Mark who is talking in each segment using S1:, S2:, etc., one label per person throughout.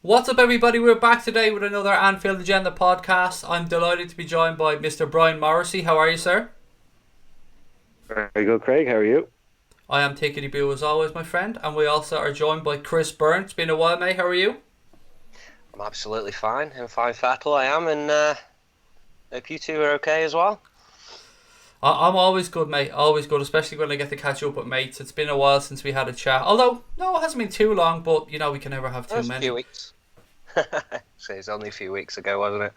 S1: What's up, everybody? We're back today with another Anfield Agenda podcast. I'm delighted to be joined by Mr. Brian Morrissey. How are you, sir?
S2: Very good, Craig. How are you?
S1: I am tickety boo as always, my friend. And we also are joined by Chris Byrne. It's been a while, mate. How are you?
S3: I'm absolutely fine. I'm fine, Fattle. I am, and hope you two are okay as well.
S1: I'm always good, mate. Always good, especially when I get to catch up with mates. It's been a while since we had a chat. Although, no, it hasn't been too long, but we can never have
S3: That
S1: too
S3: was a few
S1: many.
S3: weeks. So it's only a few weeks ago, wasn't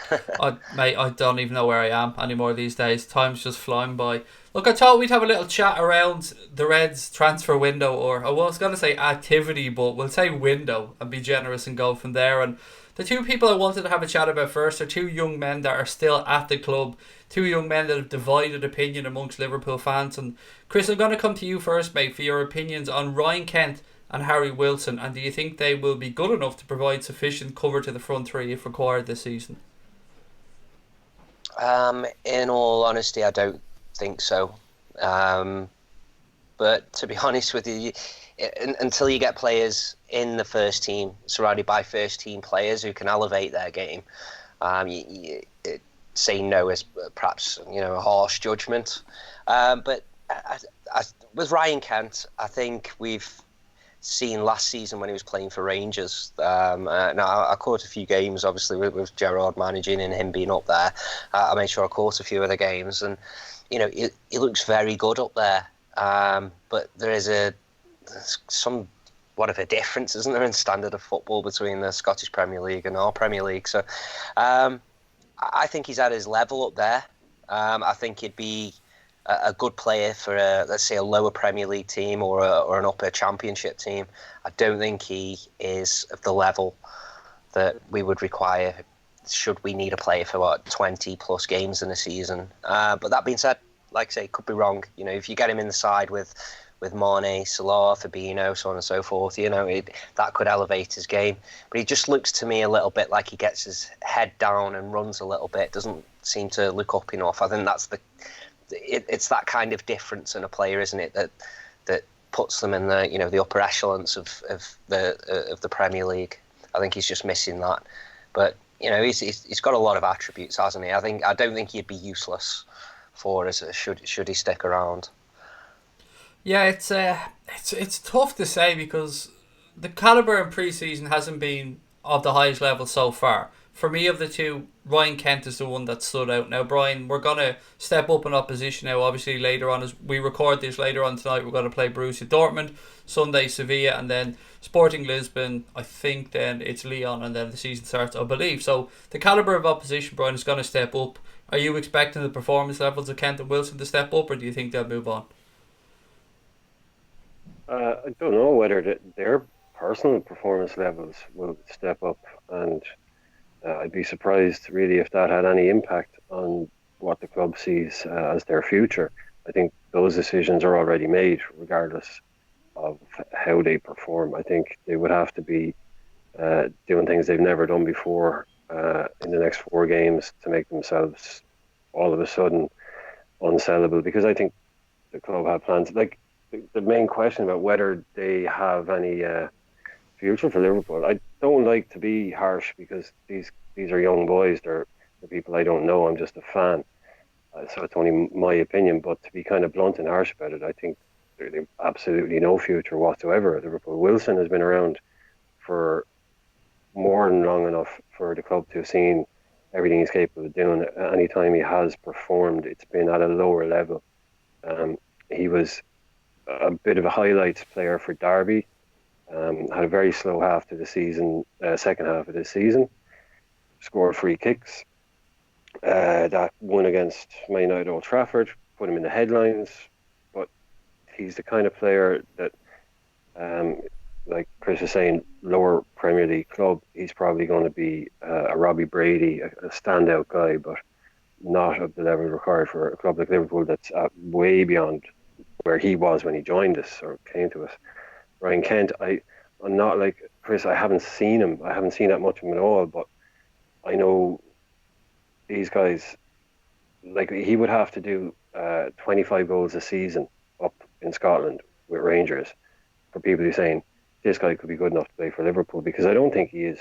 S3: it?
S1: Mate, I don't even know where I am anymore these days. Time's just flying by. Look, I thought we'd have a little chat around the Reds transfer window, or I was going to say activity, but we'll say window and be generous and go from there. And the two people I wanted to have a chat about first are two young men that are still at the club, two young men that have divided opinion amongst Liverpool fans. And Chris, I'm going to come to you first, mate, for your opinions on Ryan Kent and Harry Wilson, and do you think they will be good enough to provide sufficient cover to the front three if required this season?
S3: In all honesty, I don't think so. Um, but to be honest with you, until you get players in the first team, surrounded by first team players who can elevate their game, saying no is perhaps a harsh judgment. But I, with Ryan Kent, I think we've seen last season when he was playing for Rangers. Now I caught a few games, obviously with Gerrard managing and him being up there. I made sure I caught a few of the games, and he looks very good up there. But there is somewhat of a difference, isn't there, in standard of football between the Scottish Premier League and our Premier League. So I think he's at his level up there. I think he'd be a good player for let's say a lower Premier League team or an upper Championship team. I don't think he is of the level that we would require should we need a player for 20 plus games in a season. But that being said, like I say, could be wrong. If you get him in the side with Mane, Salah, Fabinho, so on and so forth, that could elevate his game. But he just looks to me a little bit like he gets his head down and runs a little bit. Doesn't seem to look up enough. I think it's that kind of difference in a player, isn't it? That puts them in the upper echelons of the Premier League. I think he's just missing that. But he's got a lot of attributes, hasn't he? I don't think he'd be useless for us should he stick around.
S1: Yeah, it's tough to say because the caliber in pre-season hasn't been of the highest level so far. For me, of the two, Ryan Kent is the one that stood out. Now, Brian, we're gonna step up in opposition now. Obviously, later on as we record this later on tonight, we're gonna play Borussia Dortmund, Sunday Sevilla, and then Sporting Lisbon. I think then it's Lyon, and then the season starts, I believe. So the caliber of opposition, Brian, is gonna step up. Are you expecting the performance levels of Kent and Wilson to step up, or do you think they'll move on?
S2: I don't know whether their personal performance levels will step up, and I'd be surprised really if that had any impact on what the club sees as their future. I think those decisions are already made, regardless of how they perform. I think they would have to be doing things they've never done before in the next 4 games to make themselves all of a sudden unsellable. Because I think the club have plans. Like the main question about whether they have any future for Liverpool. I don't like to be harsh because these are young boys. They're people I don't know. I'm just a fan, so it's only my opinion. But to be kind of blunt and harsh about it, I think they've absolutely no future whatsoever at Liverpool. Wilson has been around for more than long enough for the club to have seen everything he's capable of doing. Any time he has performed, it's been at a lower level. He was a bit of a highlights player for Derby. Had a very slow half to the season, second half of the season. Scored free kicks. That won against Man United Old Trafford, put him in the headlines. But he's the kind of player that, like Chris is saying, lower Premier League club, he's probably going to be a Robbie Brady, a standout guy, but not of the level required for a club like Liverpool that's way beyond where he was when he joined us or came to us. Ryan Kent, I'm not like Chris. I haven't seen him. I haven't seen that much of him at all. But I know these guys. Like he would have to do 25 goals a season up in Scotland with Rangers for people who are saying this guy could be good enough to play for Liverpool, because I don't think he is.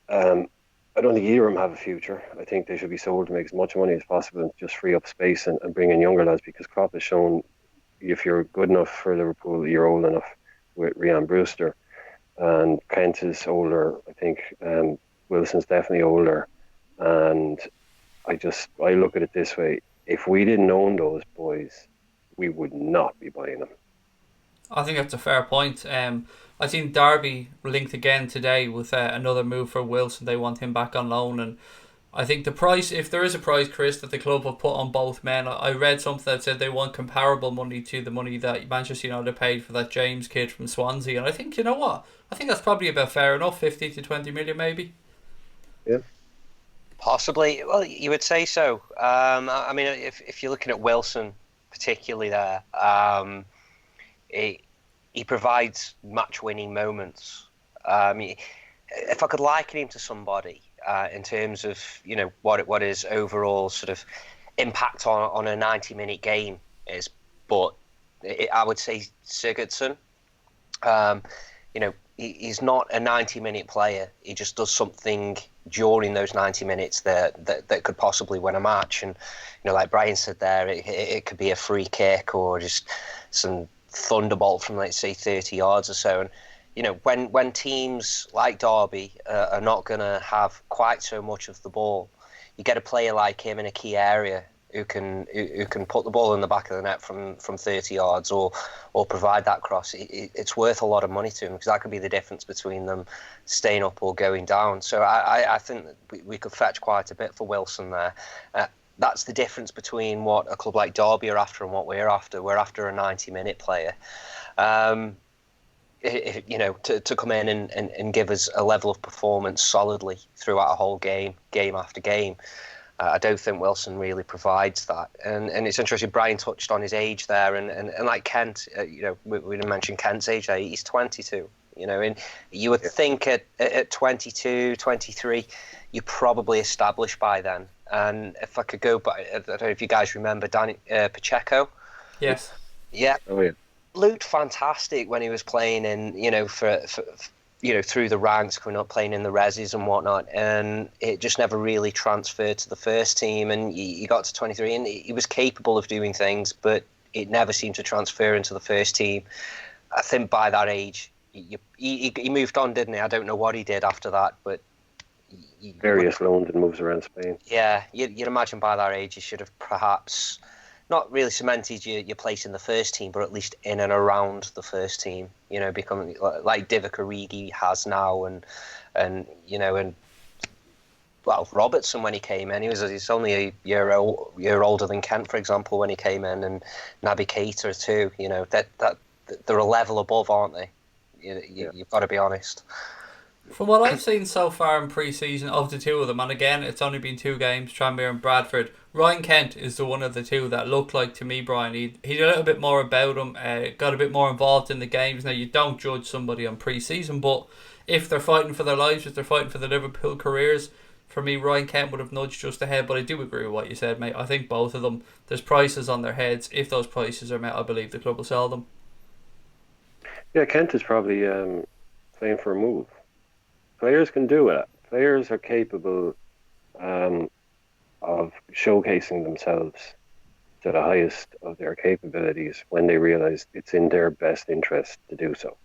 S2: Um, I don't think either of them have a future. I think they should be sold to make as much money as possible and just free up space and bring in younger lads, because Klopp has shown if you're good enough for Liverpool, you're old enough with Ryan Brewster. And Kent is older, I think. Wilson's definitely older. And I look at it this way. If we didn't own those boys, we would not be buying them.
S1: I think that's a fair point. I think Derby linked again today with another move for Wilson. They want him back on loan, and I think the price, if there is a price, Chris, that the club have put on both men, I read something that said they want comparable money to the money that Manchester United paid for that James kid from Swansea, and I think, you know what, I think that's probably about fair enough, 50 to 20 million maybe.
S2: Yeah.
S3: Possibly. Well, you would say so. I mean, if you're looking at Wilson particularly there, he provides match-winning moments. If I could liken him to somebody in terms of what his overall sort of impact on a 90-minute game is, but I would say Sigurdsson. He's not a 90-minute player. He just does something during those 90 minutes that could possibly win a match. And like Brian said there, it could be a free kick or just some thunderbolt from, let's say, 30 yards or so. And when teams like Derby are not going to have quite so much of the ball, you get a player like him in a key area who can put the ball in the back of the net from 30 yards or provide that cross. It's worth a lot of money to him, because that could be the difference between them staying up or going down. So I think that we could fetch quite a bit for Wilson there. That's the difference between what a club like Derby are after and what we're after. We're after a 90-minute player. To come in and give us a level of performance solidly throughout a whole game after game. I don't think Wilson really provides that. And it's interesting, Brian touched on his age there, and like Kent, we didn't mention Kent's age there. He's 22, and you would think at 22, 23, you're probably established by then. And if I could go back, I don't know if you guys remember Danny Pacheco.
S1: Yes.
S3: Yeah.
S2: Oh, yeah.
S3: Looked fantastic when he was playing in, for through the ranks, coming up, playing in the reses and whatnot, and it just never really transferred to the first team. And he got to 23, and he was capable of doing things, but it never seemed to transfer into the first team. I think by that age, he moved on, didn't he? I don't know what he did after that, but
S2: various loans and moves around Spain.
S3: Yeah, you'd imagine by that age you should have perhaps not really cemented your place in the first team, but at least in and around the first team. Becoming like Divock Origi has now, and Robertson when he came in, he's only a year older than Kent, for example, when he came in, and Naby Keita too. That they're a level above, aren't they? You've got to be honest.
S1: From what I've seen so far in pre-season of the two of them, and again, it's only been 2 games, Tranmere and Bradford, Ryan Kent is the one of the two that looked like, to me, Brian, he'd a little bit more about him, got a bit more involved in the games. Now, you don't judge somebody on pre-season, but if they're fighting for their lives, if they're fighting for the Liverpool careers, for me, Ryan Kent would have nudged just ahead. But I do agree with what you said, mate. I think both of them, there's prices on their heads. If those prices are met, I believe the club will sell them.
S2: Yeah, Kent is probably playing for a move. Players can do it. Players are capable of showcasing themselves to the highest of their capabilities when they realise it's in their best interest to do so.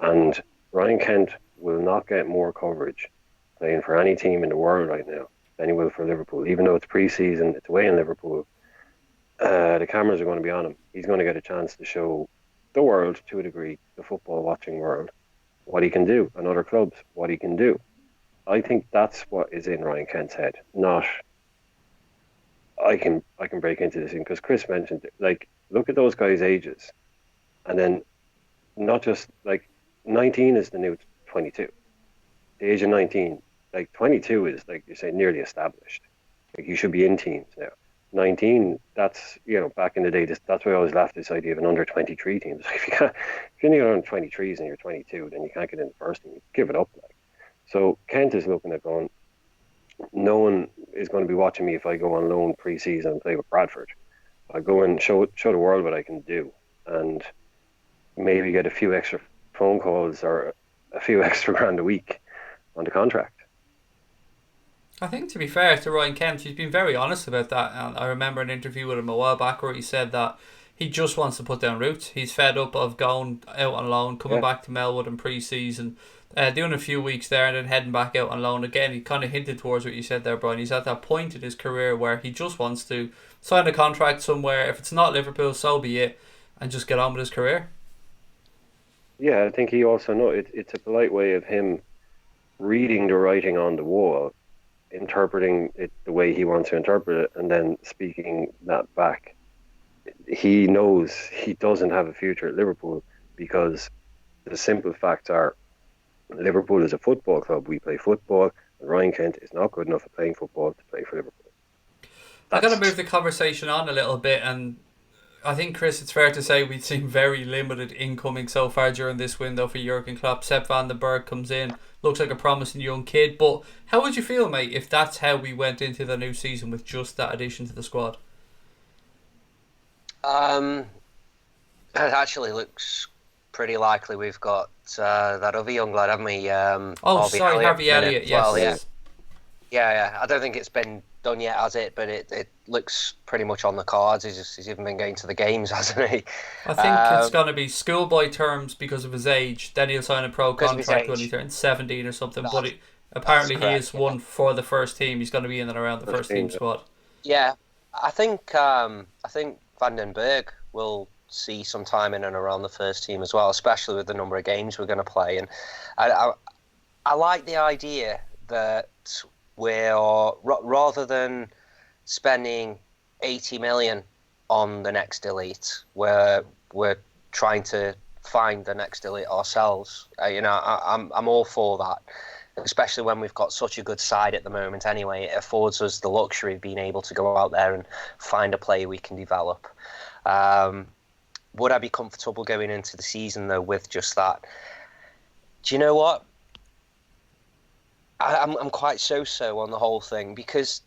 S2: And Ryan Kent will not get more coverage playing for any team in the world right now than he will for Liverpool. Even though it's pre-season, it's away in Liverpool, the cameras are going to be on him. He's going to get a chance to show the world, to a degree, the football watching world, what he can do, and other clubs, what he can do. I think that's what is in Ryan Kent's head. Not, I can break into this thing, because Chris mentioned it. Like, look at those guys' ages, and then not just like 19 is the new 22. The age of 19, like 22 is, like you say, nearly established. Like, you should be in teams now. 19, that's, back in the day, that's why I always laughed, this idea of an under 23 team. If you only got under 23s and you're 22, then you can't get in the first team. You give it up. Like. So Kent is looking at going, no one is going to be watching me if I go on loan pre-season and play with Bradford. I go and show the world what I can do, and maybe get a few extra phone calls or a few extra grand a week on the contract.
S1: I think, to be fair to Ryan Kent, he's been very honest about that. And I remember an interview with him a while back where he said that he just wants to put down roots. He's fed up of going out on loan, coming
S2: Yeah.
S1: back to Melwood in pre-season, doing a few weeks there and then heading back out on loan again. He kind of hinted towards what you said there, Brian. He's at that point in his career where he just wants to sign a contract somewhere. If it's not Liverpool, so be it, and just get on with his career.
S2: Yeah, I think he also knows it's a polite way of him reading the writing on the wall, interpreting it the way he wants to interpret it, and then speaking that back. He knows he doesn't have a future at Liverpool because the simple facts are Liverpool is a football club. We play football, and Ryan Kent is not good enough at playing football to play for Liverpool.
S1: I'm going to move the conversation on a little bit, and I think, Chris, it's fair to say we've seen very limited incoming so far during this window for Jurgen Klopp. Sepp van den Berg comes in, looks like a promising young kid, but how would you feel, mate, if that's how we went into the new season with just that addition to the squad?
S3: It actually looks pretty likely we've got that other young lad, haven't we?
S1: Harvey Elliott, yes.
S3: Well, yeah. I don't think it's been done yet, has it? But it looks pretty much on the cards. He's even been going to the games, hasn't he?
S1: I think it's going to be schoolboy terms because of his age. Then he'll sign a pro contract when he turns 17 or something. But apparently he is one for the first team. He's going to be in and around the first team squad.
S3: Yeah, I think Van den Berg will see some time in and around the first team as well, especially with the number of games we're going to play. And I like the idea that we're, rather than spending 80 million on the next elite, we're trying to find the next elite ourselves. I'm all for that, especially when we've got such a good side at the moment anyway. It affords us the luxury of being able to go out there and find a player we can develop. Would I be comfortable going into the season, though, with just that? Do you know what? I'm quite so-so on the whole thing, because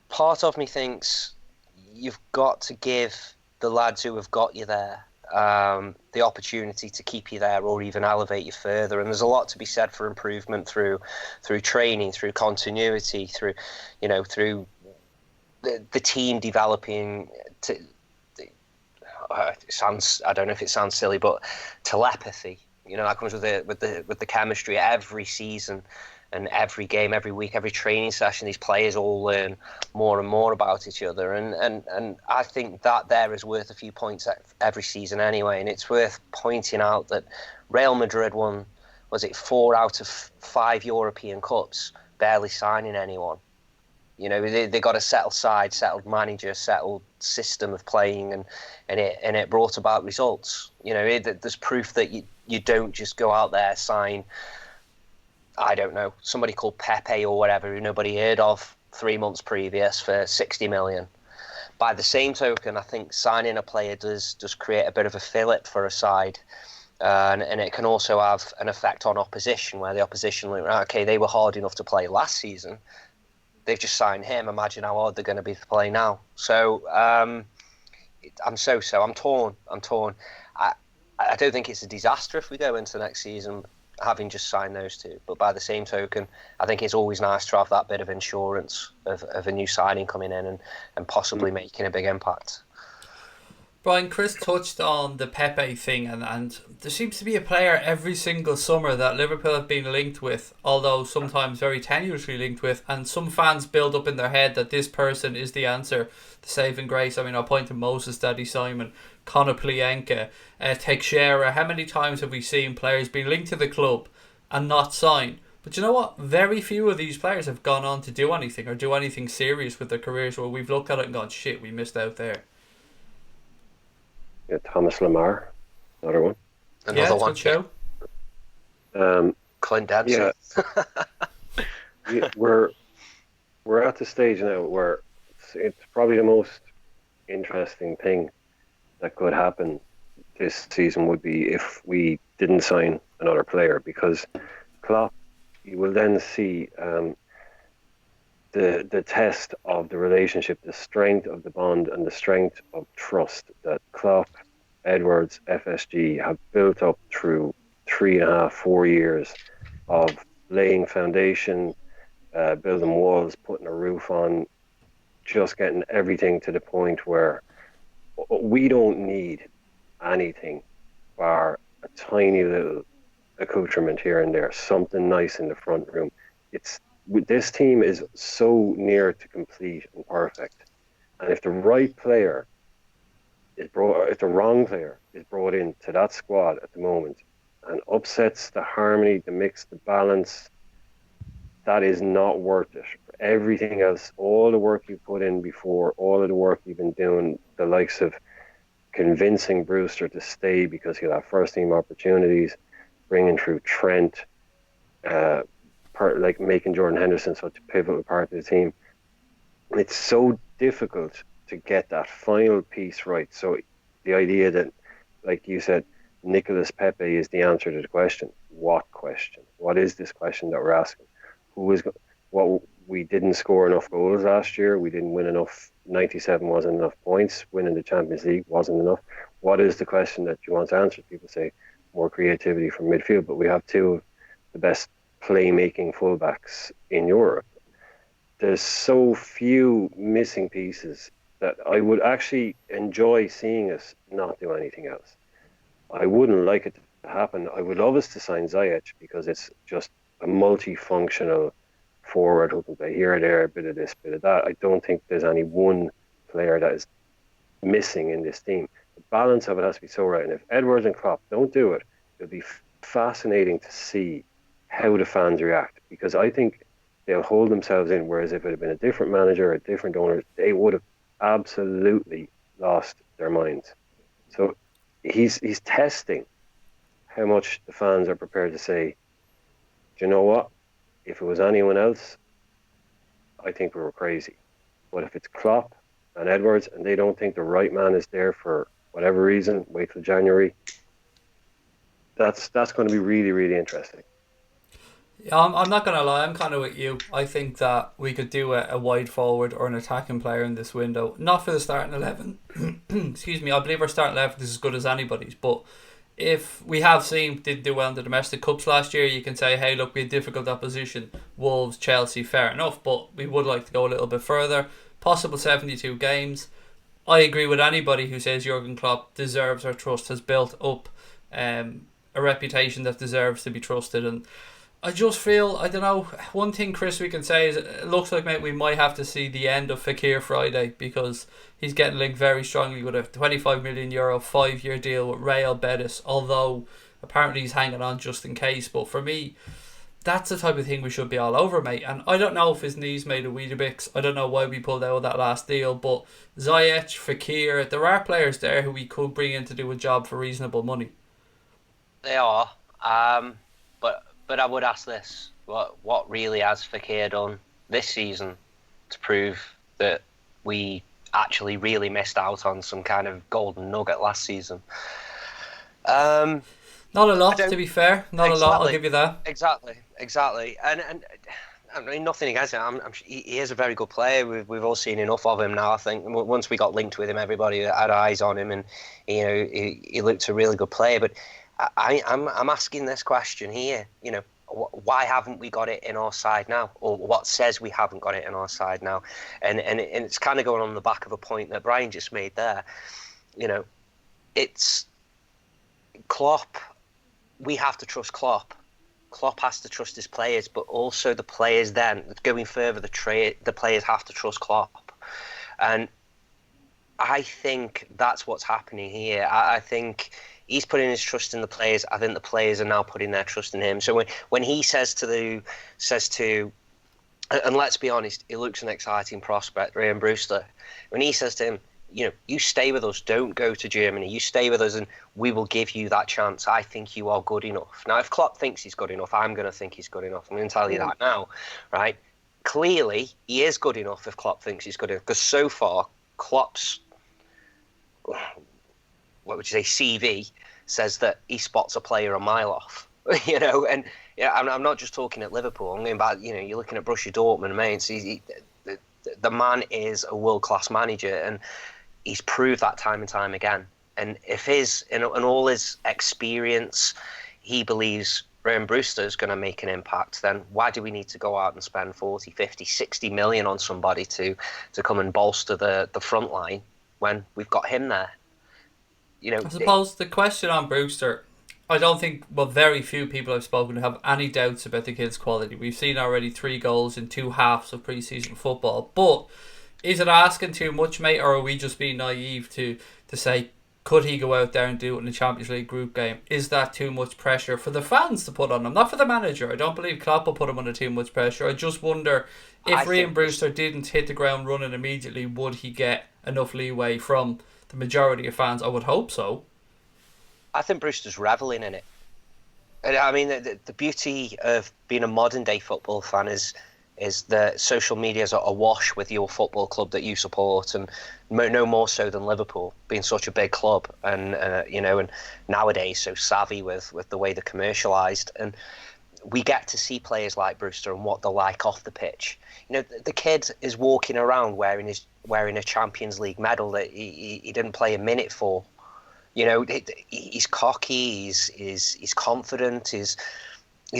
S3: part of me thinks you've got to give the lads who have got you there the opportunity to keep you there or even elevate you further. And there's a lot to be said for improvement through training, through continuity, through the team developing. I don't know if it sounds silly, but telepathy. That comes with the chemistry every season. And every game, every week, every training session, these players all learn more and more about each other. And I think that there is worth a few points every season anyway. And it's worth pointing out that Real Madrid won, 4 out of 5 European Cups, barely signing anyone. They got a settled side, settled manager, settled system of playing, and it brought about results. There's proof that you don't just go out there, sign, I don't know, somebody called Pepe or whatever who nobody heard of 3 months previous for 60 million. By the same token, I think signing a player does create a bit of a fillip for a side. And it can also have an effect on opposition, where the opposition, okay, they were hard enough to play last season. They've just signed him. Imagine how hard they're going to be to play now. So I'm torn. I don't think it's a disaster if we go into next season having just signed those two. But by the same token, I think it's always nice to have that bit of insurance of a new signing coming in and possibly making a big impact.
S1: Brian, Chris touched on the Pepe thing, and there seems to be a player every single summer that Liverpool have been linked with, although sometimes very tenuously linked with, and some fans build up in their head that this person is the answer, the saving grace. I mean, I'll point to Moses, Daddy Simon, Conor Plienka, Teixeira. How many times have we seen players being linked to the club and not sign? But you know what? Very few of these players have gone on to do anything or do anything serious with their careers where we've looked at it and gone, shit, we missed out there.
S2: Yeah, Thomas Lamar, another one.
S3: Another one.
S1: Good show.
S3: Clint Dempsey.
S2: Yeah. we're at the stage now where it's probably the most interesting thing that could happen this season would be if we didn't sign another player, because Klopp, you will then see the test of the relationship, the strength of the bond and the strength of trust that Klopp, Edwards, FSG have built up through 3.5, 4 years of laying foundation, building walls, putting a roof on, just getting everything to the point where we don't need anything bar a tiny little accoutrement here and there, something nice in the front room. This team is so near to complete and perfect, and if the right player if the wrong player is brought into that squad at the moment and upsets the harmony, the mix, the balance, that is not worth it. Everything else, all the work you put in before, all of the work you've been doing, the likes of convincing Brewster to stay because he'll have first team opportunities, bringing through Trent, like making Jordan Henderson such a pivotal part of the team. It's so difficult to get that final piece right. So the idea that, like you said, Nicolas Pepe is the answer to the question. What question? What is this question that we're asking? What we didn't score enough goals last year. We didn't win enough. 97 wasn't enough points. Winning the Champions League wasn't enough. What is the question that you want answered? People say more creativity from midfield, but we have two of the best playmaking fullbacks in Europe. There's so few missing pieces that I would actually enjoy seeing us not do anything else. I wouldn't like it to happen. I would love us to sign Ziyech because it's just a multifunctional forward who can play here or there, a bit of this, bit of that. I don't think there's any one player that is missing in this team. The balance of it has to be so right. And if Edwards and Klopp don't do it, it'll be fascinating to see how the fans react, because I think they'll hold themselves in, whereas if it had been a different manager, a different owner, they would have absolutely lost their minds. So he's testing how much the fans are prepared to say, do you know what? If it was anyone else, I think we were crazy. But if it's Klopp and Edwards and they don't think the right man is there for whatever reason, wait till January, that's going to be really, really interesting.
S1: Yeah, I'm not going to lie, I'm kind of with you. I think that we could do a wide forward or an attacking player in this window. Not for the starting 11. Excuse me, I believe our starting 11 is as good as anybody's. But if we have seen, did do well in the domestic cups last year, you can say, hey, look, we had difficult opposition. Wolves, Chelsea, fair enough. But we would like to go a little bit further. Possible 72 games. I agree with anybody who says Jurgen Klopp deserves our trust, has built up a reputation that deserves to be trusted. And I just feel, I don't know, one thing, Chris, we can say is it looks like, mate, we might have to see the end of Fekir Friday, because he's getting linked very strongly with a €25 million 5-year deal with Real Betis, although apparently he's hanging on just in case. But for me, that's the type of thing we should be all over, mate. And I don't know if his knees made a Weetabix. I don't know why we pulled out of that last deal, but Ziyech, Fekir, there are players there who we could bring in to do a job for reasonable money.
S3: They are, but I would ask this: what really has Fekir done this season to prove that we actually really missed out on some kind of golden nugget last season?
S1: Not a lot, to be fair. Not exactly. A lot, I'll give you that.
S3: Exactly. And I mean, nothing against him. He is a very good player. We've all seen enough of him now. I think once we got linked with him, everybody had eyes on him, and he looked a really good player. But I'm asking this question here. Why haven't we got it in our side now? Or what says we haven't got it in our side now? And it's kind of going on the back of a point that Brian just made there. It's Klopp. We have to trust Klopp. Klopp has to trust his players, but also the players then, going further, the players have to trust Klopp. And I think that's what's happening here. I think he's putting his trust in the players. I think the players are now putting their trust in him. So when he says to, and let's be honest, he looks an exciting prospect, Ryan Brewster. When he says to him, you stay with us, don't go to Germany. You stay with us and we will give you that chance. I think you are good enough. Now, if Klopp thinks he's good enough, I'm going to think he's good enough. I'm going to tell you that now, right? Clearly, he is good enough if Klopp thinks he's good enough. Because so far, Klopp's, what would you say, CV says that he spots a player a mile off. And I'm not just talking at Liverpool. I'm going back, you're looking at Borussia Dortmund, mate. The man is a world-class manager, and he's proved that time and time again. And if in all his experience, he believes Graham Brewster is going to make an impact, then why do we need to go out and spend 40, 50, 60 million on somebody to come and bolster the front line when we've got him there?
S1: I suppose the question on Brewster, I don't think, well, very few people I've spoken to have any doubts about the kid's quality. We've seen already 3 goals in 2 halves of pre-season football. But is it asking too much, mate, or are we just being naive to say, could he go out there and do it in the Champions League group game? Is that too much pressure for the fans to put on him? Not for the manager. I don't believe Klopp will put him under too much pressure. I just wonder if Ryan Brewster didn't hit the ground running immediately, would he get enough leeway from the majority of fans? I would hope so.
S3: I think Brewster's reveling in it. I mean, the beauty of being a modern day football fan is that social media is awash with your football club that you support, and no more so than Liverpool being such a big club, and and nowadays so savvy with the way they're commercialised, and we get to see players like Brewster and what they're like off the pitch. The kid is walking around wearing a Champions League medal that he didn't play a minute for. He's cocky, he's confident, he's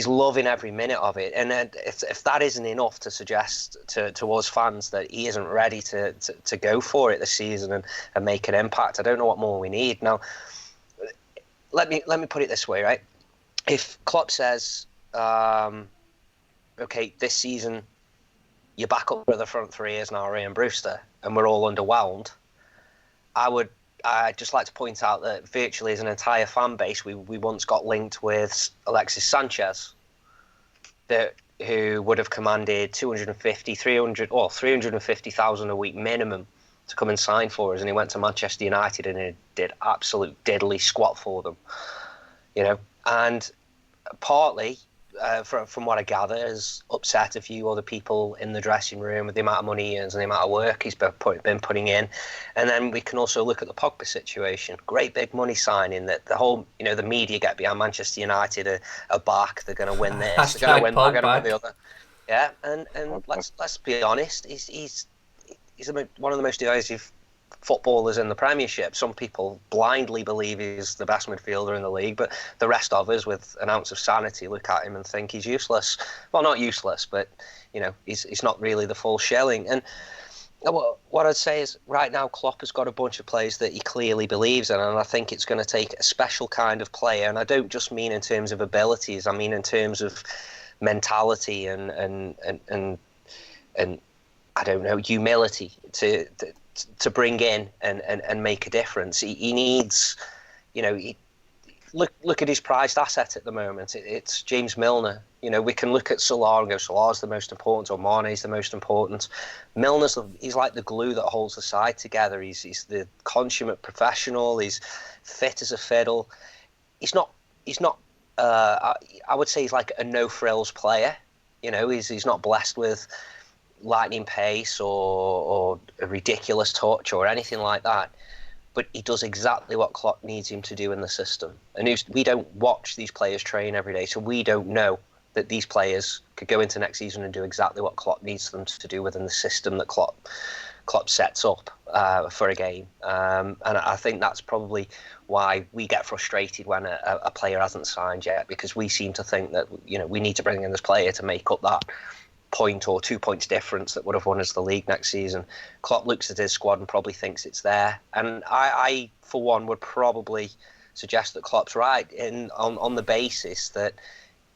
S3: loving every minute of it. And if that isn't enough to suggest to us fans that he isn't ready to go for it this season and make an impact, I don't know what more we need. Now, let me put it this way, right? If Klopp says, okay, this season you're back up where the front three is now, Ray and Brewster, and we're all underwhelmed, I'd just like to point out that virtually as an entire fan base, we once got linked with Alexis Sanchez, who would have commanded 350,000 a week minimum to come and sign for us, and he went to Manchester United and he did absolute diddly squat for them, and partly from what I gather, has upset a few other people in the dressing room with the amount of money he earns and the amount of work he's been putting in. And then we can also look at the Pogba situation. Great big money signing that the whole, the media get behind Manchester United are back. They're going to win this. They're going to win that. They're going to win the other. Yeah, and let's be honest. He's one of the most divisive footballers in the Premiership. Some people blindly believe he's the best midfielder in the league, but the rest of us, with an ounce of sanity, look at him and think he's useless. Well, not useless, but he's not really the full shelling. And what I'd say is, right now, Klopp has got a bunch of players that he clearly believes in, and I think it's going to take a special kind of player. And I don't just mean in terms of abilities; I mean in terms of mentality and I don't know, humility to bring in and make a difference. He needs, look at his prized asset at the moment. It's James Milner. We can look at Salah and go, Salah's the most important, or Mane's the most important. He's like the glue that holds the side together. He's the consummate professional. He's fit as a fiddle. He's not. I would say he's like a no frills player. He's not blessed with lightning pace or a ridiculous touch or anything like that, but he does exactly what Klopp needs him to do in the system. And we don't watch these players train every day, so we don't know that these players could go into next season and do exactly what Klopp needs them to do within the system that Klopp sets up for a game. And I think that's probably why we get frustrated when a player hasn't signed yet, because we seem to think that we need to bring in this player to make up that point or 2 points difference that would have won us the league next season. Klopp looks at his squad and probably thinks it's there. And I for one, would probably suggest that Klopp's right on the basis that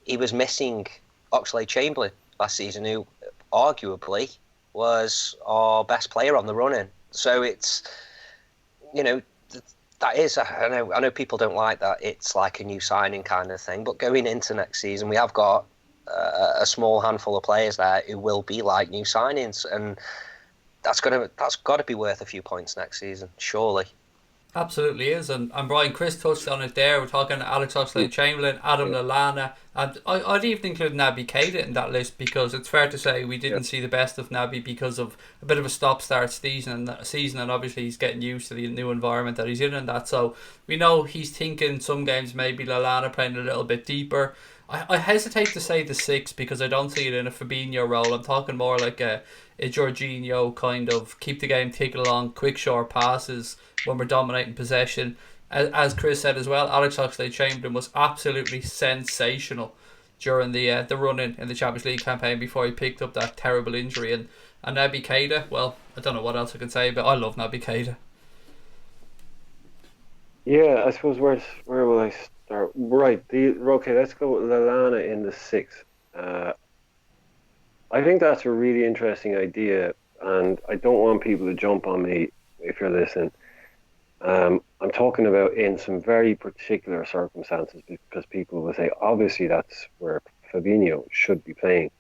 S3: he was missing Oxlade Chamberlain last season, who arguably was our best player on the run-in. So it's, that is, I know people don't like that. It's like a new signing kind of thing. But going into next season, we have got a small handful of players there who will be like new signings, and that's got to be worth a few points next season, surely.
S1: Absolutely is, and Brian, Chris touched on it there. We're talking Alex Oxlade Chamberlain, Adam Lallana, and I'd even include Naby Keita in that list, because it's fair to say we didn't see the best of Naby because of a bit of a stop-start season, and obviously he's getting used to the new environment that he's in and that. So we know he's thinking some games maybe Lallana playing a little bit deeper. I hesitate to say the 6 because I don't see it in a Fabinho role. I'm talking more like a Jorginho kind of keep the game ticking along, quick short passes when we're dominating possession. as Chris said as well, Alex Oxlade Chamberlain was absolutely sensational during the run in the Champions League campaign before he picked up that terrible injury. And Naby Keita, well, I don't know what else I can say, but I love Naby Keita.
S2: Yeah, I suppose where will I start? Right, okay, let's go with Ilana in the sixth. I think that's a really interesting idea, and I don't want people to jump on me if you're listening. I'm talking about in some very particular circumstances because people will say, obviously, that's where Fabinho should be playing.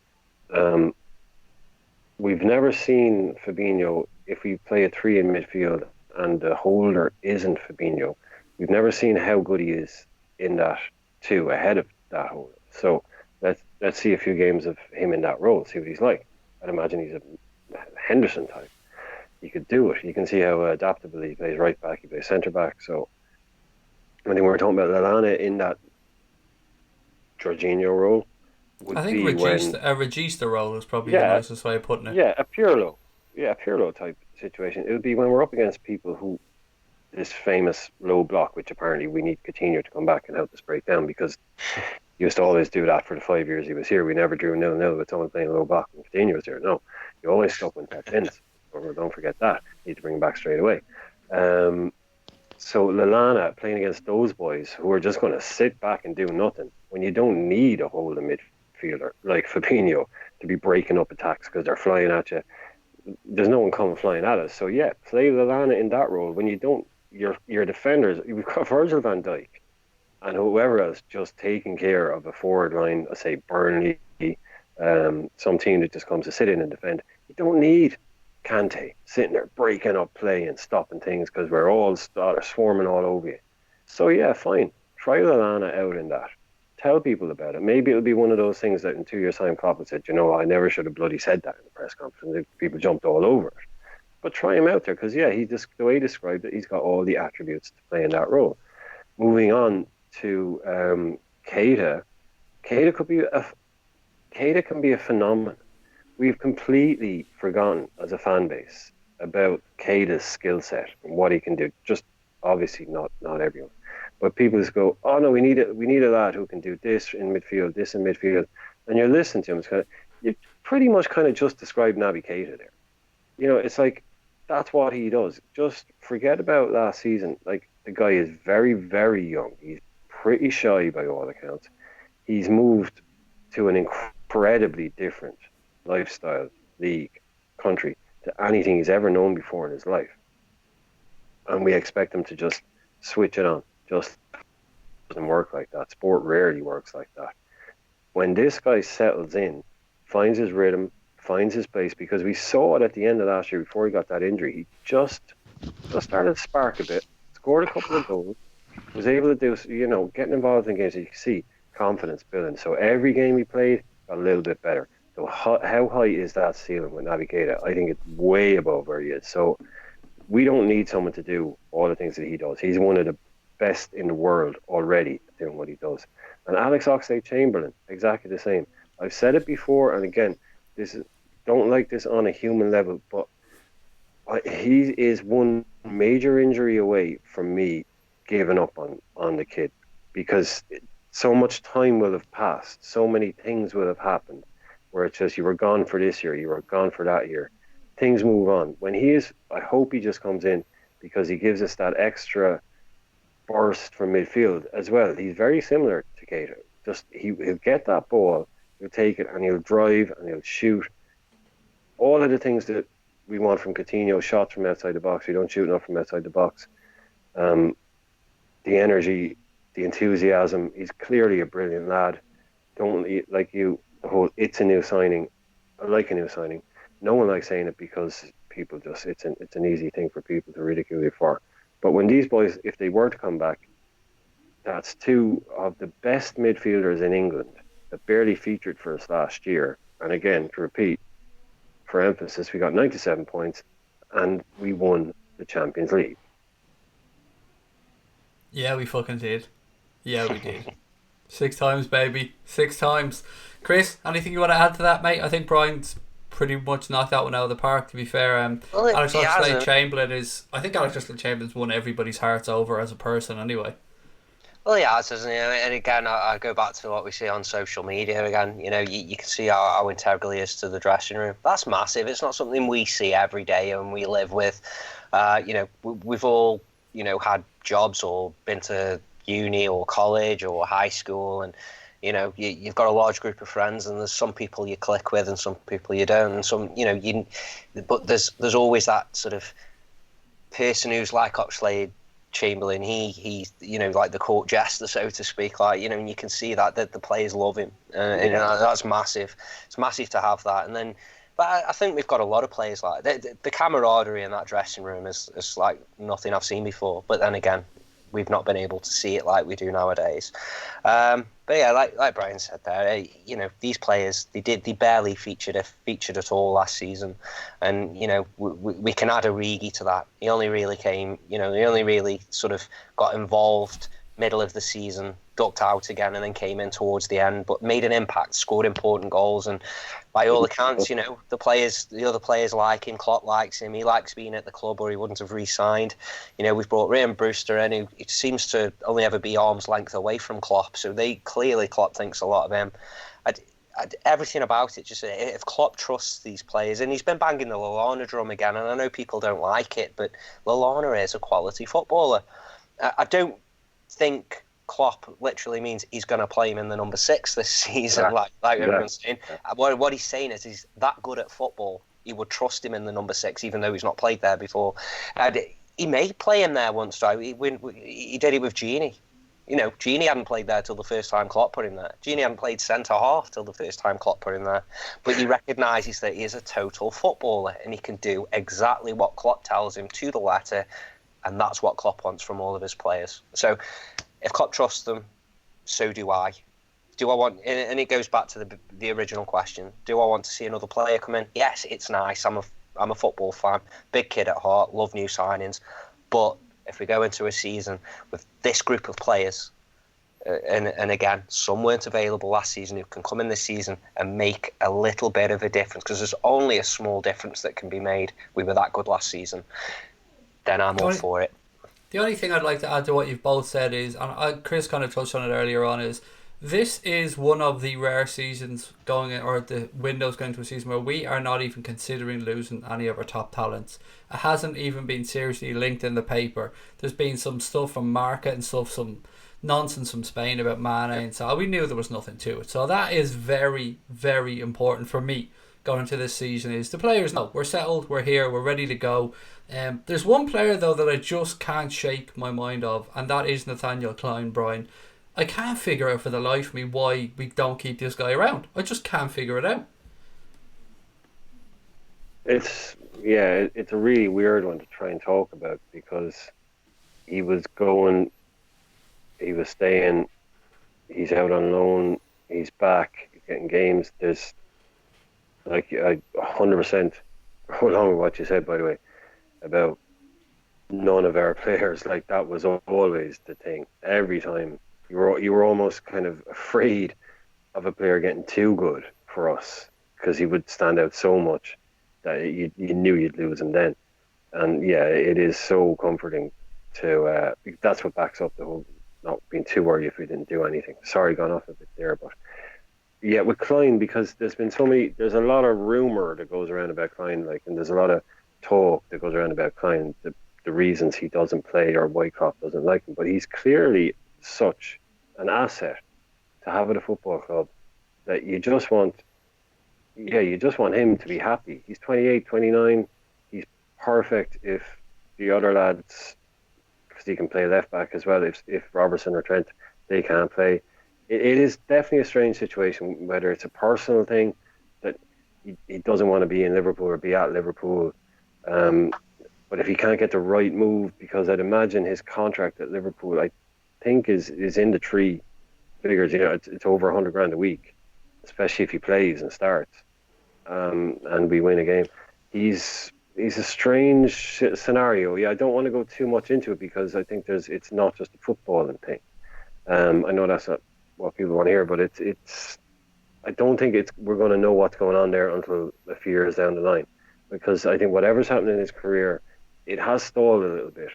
S2: We've never seen Fabinho if we play a three in midfield and the holder isn't Fabinho. We've never seen how good he is in that two ahead of that holder. So let's see a few games of him in that role, see what he's like. I'd imagine he's a Henderson type. He could do it. You can see how adaptable he plays right back, he plays centre back. So I think we're talking about Ilana in that Jorginho role.
S1: I think Regista role is probably the nicest way of putting it.
S2: Yeah, a Pirlo type situation. It would be when we're up against people who this famous low block, which apparently we need Coutinho to come back and help us break down because he used to always do that for the 5 years he was here. We never drew 0-0 with someone playing low block when Coutinho was here. No, you always stuck when Pep wins. Don't forget that. You need to bring him back straight away. So Lallana playing against those boys who are just going to sit back and do nothing when you don't need a holding midfielder like Fabinho to be breaking up attacks because they're flying at you. There's no one coming flying at us. So yeah, play Lallana in that role when you don't. Your defenders. We've got Virgil van Dijk and whoever else just taking care of a forward line. I say Burnley, some team that just comes to sit in and defend. You don't need Kante sitting there breaking up play and stopping things because we're all swarming all over you. So yeah, fine. Try Lallana out in that. Tell people about it. Maybe it'll be one of those things that in 2 years' time Klopp said, I never should have bloody said that in the press conference. People jumped all over it. But try him out there because yeah, the way he described it, he's got all the attributes to play in that role. Moving on to Keita. Keita can be a phenomenon. We've completely forgotten as a fan base about Keita's skill set and what he can do. Just obviously not everyone, but people just go, oh no, we need a lad who can do this in midfield, and you're listening to him. It's kind of, you pretty much kind of just described Naby Keita there. It's like that's what he does. Just forget about last season. Like the guy is very, very young. He's pretty shy by all accounts. He's moved to an incredibly different lifestyle, league, country to anything he's ever known before in his life. And we expect him to just switch it on. Just doesn't work like that. Sport rarely works like that. When this guy settles in, finds his rhythm, finds his place, because we saw it at the end of last year before he got that injury, he just started to spark a bit, scored a couple of goals, was able to do, getting involved in games. You can see confidence building. So every game he played got a little bit better. So how high is that ceiling with Naby Keita? I think it's way above where he is. So we don't need someone to do all the things that he does. He's one of the best in the world already doing what he does. And Alex Oxlade Chamberlain, exactly the same. I've said it before, and again, don't like this on a human level, but he is one major injury away from me giving up on the kid, because so much time will have passed, so many things will have happened, where it's just you were gone for this year, you were gone for that year. Things move on. When he is, I hope he just comes in because he gives us that extra burst from midfield as well. He's very similar to Keita. Just he'll get that ball, he'll take it, and he'll drive and he'll shoot. All of the things that we want from Coutinho, shots from outside the box. We don't shoot enough from outside the box. The energy, the enthusiasm. He's clearly a brilliant lad. Don't like you. The whole it's a new signing. I like a new signing. No one likes saying it because people just it's an easy thing for people to ridicule you for. But when these boys, if they were to come back, that's two of the best midfielders in England that barely featured for us last year. And again, to repeat, for emphasis, we got 97 points and we won the Champions League.
S1: Yeah, we fucking did. Yeah, we did. 6 times, baby. 6 times. Chris, anything you want to add to that, mate? I think Brian's pretty much knocked that one out of the park, to be fair.
S3: Well,
S1: Alex
S3: he
S1: Oxlade
S3: hasn't.
S1: Chamberlain is... I think Alex Oxlade Chamberlain's won everybody's hearts over as a person anyway.
S3: Well, he has, hasn't he? And again, I go back to what we see on social media again. You can see how integral he is to the dressing room. That's massive. It's not something we see every day and we live with. We've all, had jobs or been to uni or college or high school, and you've got a large group of friends, and there's some people you click with and some people you don't, and some but there's always that sort of person who's like Oxlade Chamberlain. He's like the court jester, so to speak, and you can see that the players love him, and that's massive. It's massive to have that. And then but I think we've got a lot of players like the camaraderie in that dressing room is like nothing I've seen before. But then again, we've not been able to see it like we do nowadays. But yeah, like Brian said there, these players they barely featured at all last season, and we can add Origi to that. He only really came, he only really sort of got involved middle of the season, ducked out again, and then came in towards the end, but made an impact, scored important goals, and by all accounts, the other players like him. Klopp likes him. He likes being at the club, or he wouldn't have re-signed. We've brought Ryan Brewster in, who it seems to only ever be arm's length away from Klopp, so Klopp thinks a lot of him. Everything about it, just if Klopp trusts these players, and he's been banging the Lallana drum again, and I know people don't like it, but Lallana is a quality footballer. I don't think Klopp literally means he's going to play him in the number 6 this season, like everyone's saying. What he's saying is he's that good at football, he would trust him in the number 6, even though he's not played there before. And he may play him there once, though. He did it with Gini. Gini hadn't played there till the first time Klopp put him there. Gini hadn't played centre-half till the first time Klopp put him there. But he recognises that he is a total footballer, and he can do exactly what Klopp tells him to the letter, and that's what Klopp wants from all of his players. So if Klopp trusts them, so do I. Do I want, and it goes back to the original question, do I want to see another player come in? Yes, it's nice. I'm a football fan, big kid at heart, love new signings. But if we go into a season with this group of players, and again, some weren't available last season who can come in this season and make a little bit of a difference, because there's only a small difference that can be made. We were that good last season. Then I'm all for it.
S1: The only thing I'd like to add to what you've both said is, and Chris kind of touched on it earlier on, is this is one of the rare seasons or the windows going to a season where we are not even considering losing any of our top talents. It hasn't even been seriously linked in the paper. There's been some stuff from market and stuff, some nonsense from Spain about Mane, and so we knew there was nothing to it. So that is very, very important for me going into this season, is the players know we're settled, we're here, we're ready to go. There's one player though that I just can't shake my mind of, and that is Nathaniel Clyne, Brian. I can't figure out for the life of me why we don't keep this guy around. I just can't figure it out.
S2: It's a really weird one to try and talk about, because he was staying, he's out on loan, he's back, he's getting games. There's I 100% go along with what you said, by the way, about none of our players. Like, that was always the thing. Every time you were almost kind of afraid of a player getting too good for us, because he would stand out so much that you knew you'd lose him then. And yeah, it is so comforting to that's what backs up the whole not being too worried if we didn't do anything. Sorry, gone off a bit there, but yeah, with Clyne, because there's a lot of rumour that goes around about Clyne, and there's a lot of talk that goes around about Clyne, the reasons he doesn't play or why Klopp doesn't like him. But he's clearly such an asset to have at a football club that you just want him to be happy. He's 28, 29. He's perfect if the other lads, because he can play left back as well, if Robertson or Trent, they can't play. It is definitely a strange situation, whether it's a personal thing that he doesn't want to be in Liverpool or be at Liverpool. But if he can't get the right move, because I'd imagine his contract at Liverpool, I think is in the 3 figures. It's over 100 grand a week, especially if he plays and starts, and we win a game. He's a strange scenario. Yeah, I don't want to go too much into it, because I think it's not just a footballing thing. I know that's not what people want to hear, but it's I don't think we're going to know what's going on there until a few years down the line, because I think whatever's happened in his career, it has stalled a little bit.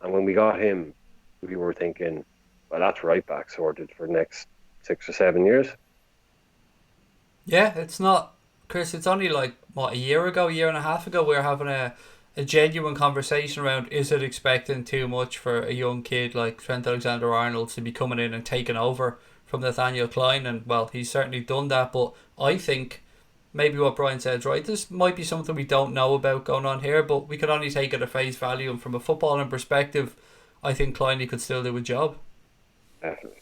S2: And when we got him, we were thinking, well, that's right back sorted for the next 6 or 7 years.
S1: Yeah, it's not, Chris. It's only like what, a year ago, a year and a half ago, we were having a genuine conversation around, is it expecting too much for a young kid like Trent Alexander-Arnold to be coming in and taking over from Nathaniel Clyne? And well, he's certainly done that. But I think maybe what Brian said is right. This might be something we don't know about going on here, but we can only take it at face value. And from a footballing perspective, I think Clyne could still do a job.
S2: Definitely.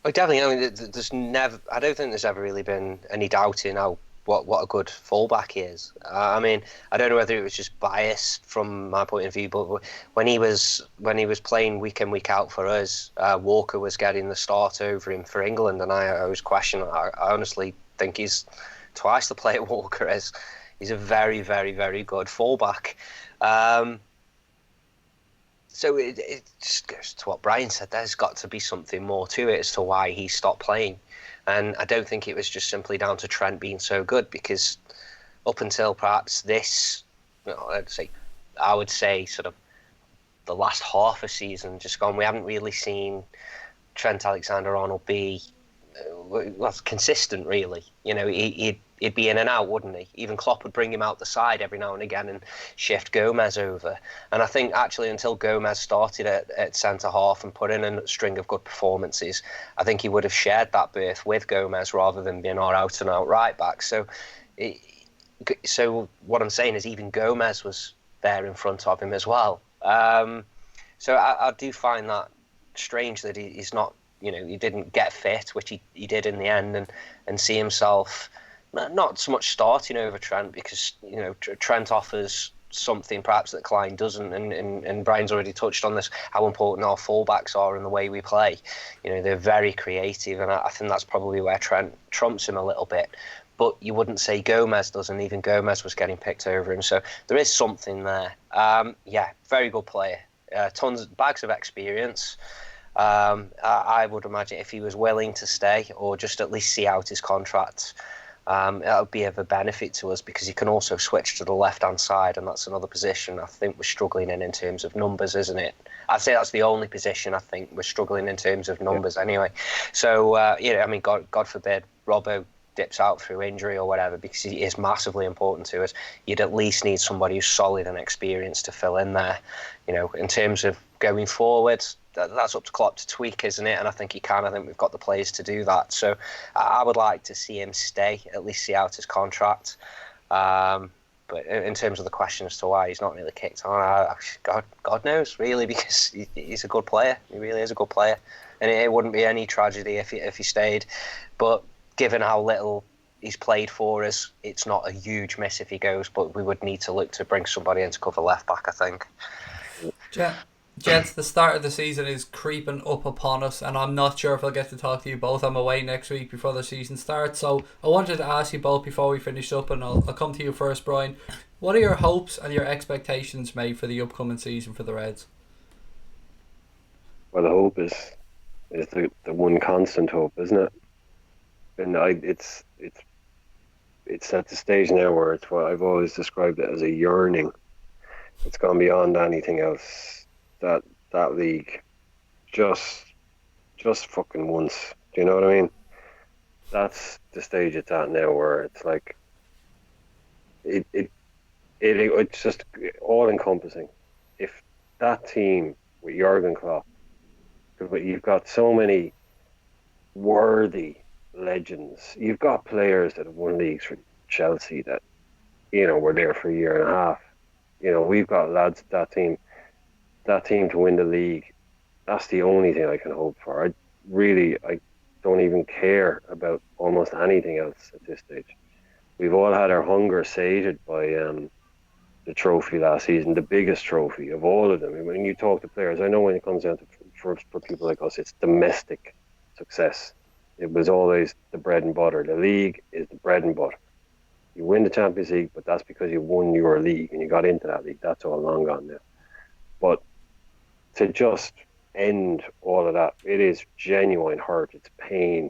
S3: Oh, definitely. I mean, there's never. I don't think there's ever really been any doubt in what a good fullback is. I mean, I don't know whether it was just bias from my point of view, but when he was playing week in week out for us, Walker was getting the start over him for England, and I was questioning. I honestly think he's twice the player Walker is. He's a very, very, very good fullback. So it just goes to what Brian said. There's got to be something more to it as to why he stopped playing. And I don't think it was just simply down to Trent being so good, because up until perhaps this, I would say sort of the last half a season just gone, we haven't really seen Trent Alexander-Arnold be consistent, really. You know, he'd be in and out, wouldn't he? Even Klopp would bring him out the side every now and again and shift Gomez over. And I think actually until Gomez started at centre-half and put in a string of good performances, I think he would have shared that berth with Gomez rather than being our out-and-out right-back. So what I'm saying is even Gomez was there in front of him as well. So I do find that strange that he's not, he didn't get fit, which he did in the end, and see himself not so much starting over Trent, because Trent offers something perhaps that Clyne doesn't, and Brian's already touched on this, how important our fullbacks are in the way we play. They're very creative, and I think that's probably where Trent trumps him a little bit. But you wouldn't say Gomez does, and even Gomez was getting picked over him. So there is something there. Very good player. Bags of experience. I would imagine if he was willing to stay or just at least see out his contract, that would be of a benefit to us, because he can also switch to the left-hand side, and that's another position I think we're struggling in terms of numbers, isn't it? I'd say that's the only position I think we're struggling in terms of numbers anyway. So, I mean, God forbid Robbo dips out through injury or whatever, because he is massively important to us. You'd at least need somebody who's solid and experienced to fill in there. In terms of going forward, that's up to Klopp to tweak, isn't it? And I think he can. I think we've got the players to do that. So I would like to see him stay, at least see out his contract. But in terms of the question as to why he's not really kicked on, God knows, really, because he's a good player. He really is a good player. And it wouldn't be any tragedy if he stayed. But given how little he's played for us, it's not a huge miss if he goes, but we would need to look to bring somebody in to cover left back, I think.
S1: Gents, the start of the season is creeping up upon us, and I'm not sure if I'll get to talk to you both. I'm away next week before the season starts, so I wanted to ask you both before we finish up, and I'll come to you first, Brian. What are your hopes and your expectations, mate, for the upcoming season for the Reds?
S2: Well, the hope is the one constant hope, isn't it? And it's at the stage now where it's what I've always described it as a yearning. It's gone beyond anything else. That league, just fucking once. Do you know what I mean? That's the stage it's at now, where it's like it's just all encompassing. If that team with Jurgen Klopp, but you've got so many worthy legends. You've got players that have won leagues for Chelsea that were there for a year and a half. We've got lads, that team to win the league. That's the only thing I can hope for. I don't even care about almost anything else at this stage. We've all had our hunger sated by the trophy last season, the biggest trophy of all of them. When you talk to players, I know when it comes down to for people like us, it's domestic success. It was always the bread and butter. The league is the bread and butter. You win the Champions League, but that's because you won your league and you got into that league. That's all long gone now. But to just end all of that, it is genuine hurt. It's pain.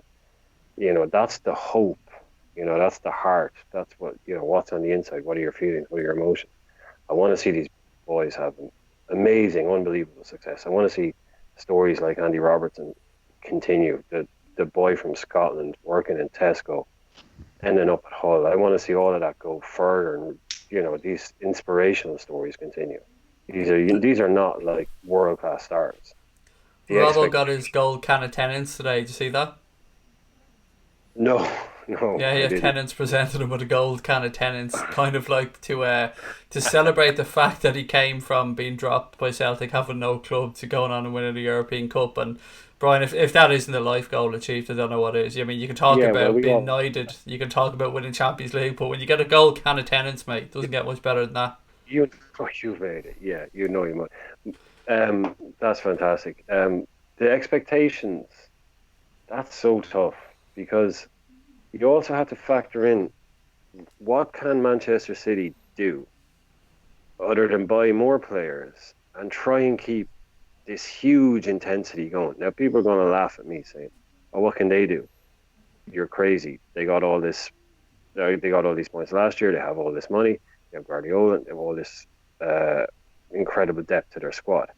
S2: that's the hope. That's the heart. That's what, what's on the inside. What are your feelings? What are your emotions? I want to see these boys have amazing, unbelievable success. I want to see stories like Andy Robertson continue. The boy from Scotland working in Tesco, ending up at Hull. I want to see all of that go further, and these inspirational stories continue. These are not like world class stars. The
S1: Robbo got
S2: expectation.
S1: his gold can of tenants today. Did you see that?
S2: No, no,
S1: Yeah,
S2: I
S1: yeah.
S2: didn't.
S1: Tenants presented him with a gold can of tenants, kind of like to celebrate the fact that he came from being dropped by Celtic, having no club, to going on and winning the European Cup. And Brian, if that isn't a life goal achieved, I don't know what is. I mean, you can talk
S2: Yeah, well,
S1: about
S2: we
S1: being
S2: all
S1: knighted, you can talk about winning Champions League, but when you get a gold can of tenants, mate, it doesn't get much better than that.
S2: you you've made it. Yeah, you might. That's fantastic. The expectations. That's so tough because you also have to factor in what can Manchester City do other than buy more players and try and keep this huge intensity going. Now, people are going to laugh at me saying, "Oh, what can they do? You're crazy. They got all this. They got all these points last year. They have all this money. They have Guardiola. They have all this uh, incredible depth to their squad."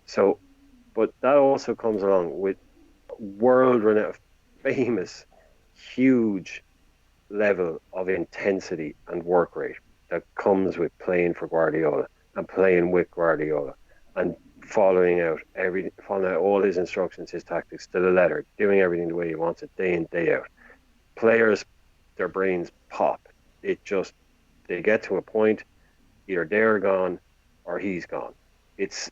S2: So, but that also comes along with world renowned, famous, huge level of intensity and work rate that comes with playing for Guardiola and playing with Guardiola and following out all his instructions, his tactics to the letter, doing everything the way he wants it day in, day out. Players, their brains pop. It just they get to a point, either they're gone or he's gone. It's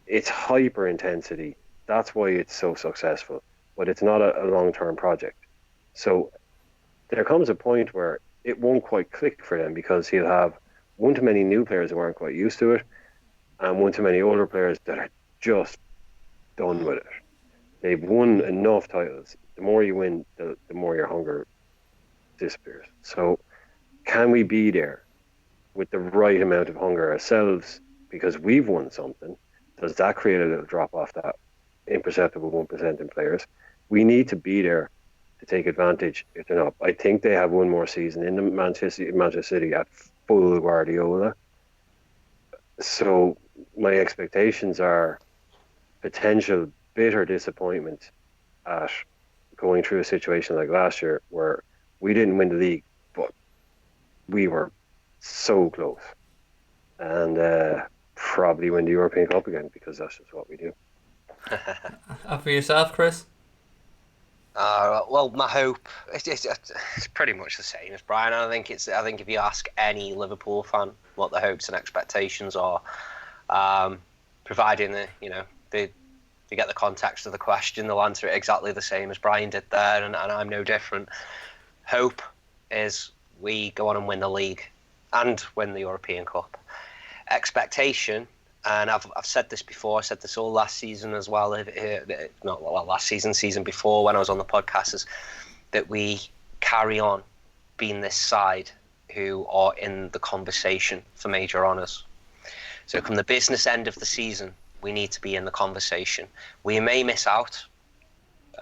S2: it's hyper intensity. That's why it's so successful. But it's not a long term project. So there comes a point where it won't quite click for them because he'll have one too many new players who aren't quite used to it, and one too many older players that are just done with it. They've won enough titles. The more you win, the more your hunger disappears. So, can we be there with the right amount of hunger ourselves because we've won something? Does that create a little drop off that imperceptible 1% in players? We need to be there to take advantage if they're not. I think they have one more season in the Manchester City at full Guardiola. So my expectations are potential bitter disappointment at going through a situation like last year where we didn't win the league, but we were so close, and probably win the European Cup again because that's just what we do.
S1: And for yourself, Chris?
S3: Well, my hope it's pretty much the same as Brian. I think if you ask any Liverpool fan what the hopes and expectations are, providing they get the context of the question, they'll answer it exactly the same as Brian did there, and I'm no different. Hope is we go on and win the league and win the European Cup. Expectation, and I've said this before. I said this all last season as well. Not well, last season before when I was on the podcast, is that we carry on being this side who are in the conversation for major honours. So from the business end of the season, we need to be in the conversation. We may miss out.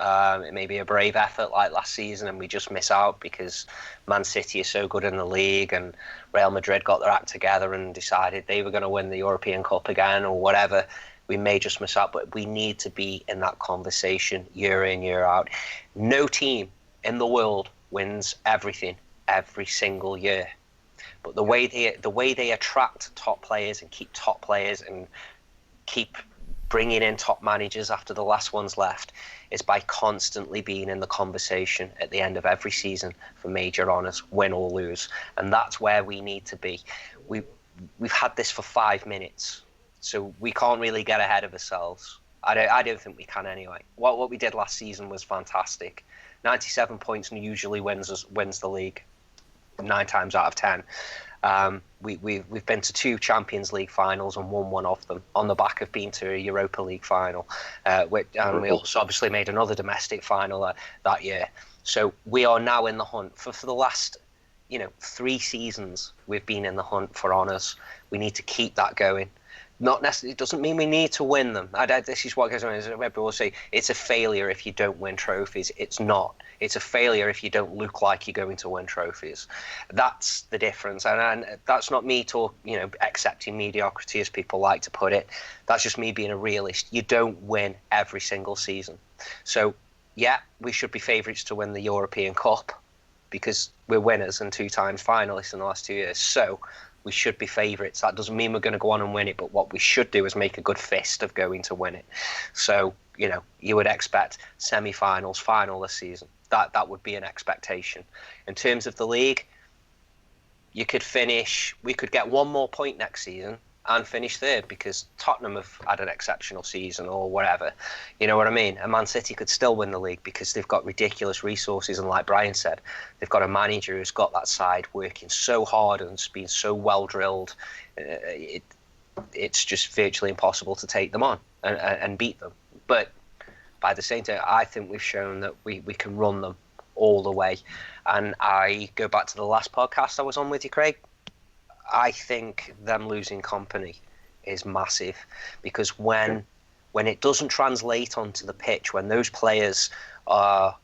S3: It may be a brave effort like last season and we just miss out because Man City is so good in the league and Real Madrid got their act together and decided they were going to win the European Cup again or whatever. We may just miss out, but we need to be in that conversation year in, year out. No team in the world wins everything every single year. But the way they attract top players and keep top players and keep bringing in top managers after the last one's left is by constantly being in the conversation at the end of every season for major honours, win or lose. And that's where we need to be. We've had this for 5 minutes, so we can't really get ahead of ourselves. I don't think we can anyway. What we did last season was fantastic. 97 points usually wins the league 9 times out of 10. We've been to 2 Champions League finals and won one of them on the back of being to a Europa League final. And we also obviously made another domestic final that year. So we are now in the hunt for the last 3 seasons. We've been in the hunt for honours. We need to keep that going. Not necessarily. It doesn't mean we need to win them. This is what goes on. People will say it's a failure if you don't win trophies. It's not. It's a failure if you don't look like you're going to win trophies. That's the difference, and that's not me accepting mediocrity as people like to put it. That's just me being a realist. You don't win every single season. So yeah, we should be favourites to win the European Cup because we're winners and 2 times finalists in the last 2 years. So we should be favourites. That doesn't mean we're going to go on and win it, but what we should do is make a good fist of going to win it. So, you would expect semi-finals, final this season. That would be an expectation. In terms of the league, we could get 1 more point next season and finish 3rd because Tottenham have had an exceptional season or whatever. You know what I mean? And Man City could still win the league because they've got ridiculous resources, and like Brian said, they've got a manager who's got that side working so hard and it's been so well drilled. It's just virtually impossible to take them on and beat them. But by the same time, I think we've shown that we can run them all the way. And I go back to the last podcast I was on with you, Craig. I think them losing company is massive because when it doesn't translate onto the pitch, when those players are,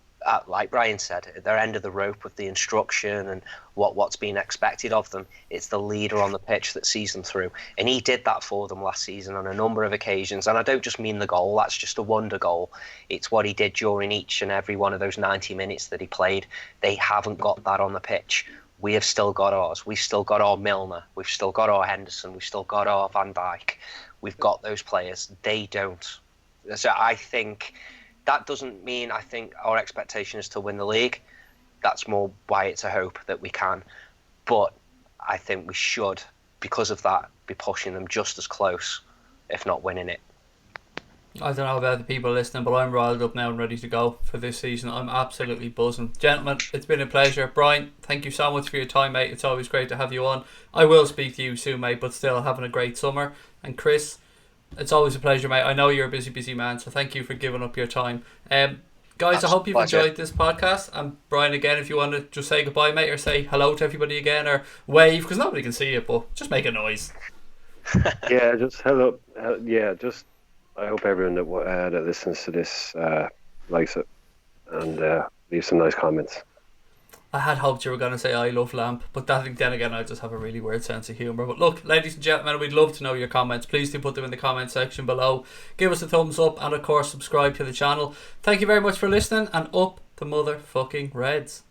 S3: like Brian said, at their end of the rope with the instruction and what's being expected of them, it's the leader on the pitch that sees them through. And he did that for them last season on a number of occasions. And I don't just mean the goal, that's just a wonder goal. It's what he did during each and every one of those 90 minutes that he played. They haven't got that on the pitch. We have still got ours. We've still got our Milner. We've still got our Henderson. We've still got our Van Dijk. We've got those players. They don't. So I think that doesn't mean I think our expectation is to win the league. That's more why it's a hope that we can. But I think we should, because of that, be pushing them just as close, if not winning it.
S1: I don't know about the people listening, but I'm riled up now and ready to go for this season. I'm absolutely buzzing. Gentlemen, it's been a pleasure. Brian, thank you so much for your time, mate. It's always great to have you on. I will speak to you soon, mate, but still having a great summer. And Chris, it's always a pleasure, mate. I know you're a busy man, so thank you for giving up your time. Guys, I hope you've enjoyed this podcast. And Brian, again, if you want to just say goodbye, mate, or say hello to everybody again, or wave, because nobody can see it, but just make a noise.
S2: Yeah, just hello. I hope everyone that listens to this likes it and leave some nice comments.
S1: I had hoped you were going to say I love lamp, but then again I just have a really weird sense of humour. But look, ladies and gentlemen, we'd love to know your comments. Please do put them in the comment section below. Give us a thumbs up and of course subscribe to the channel. Thank you very much for listening, and up the motherfucking Reds.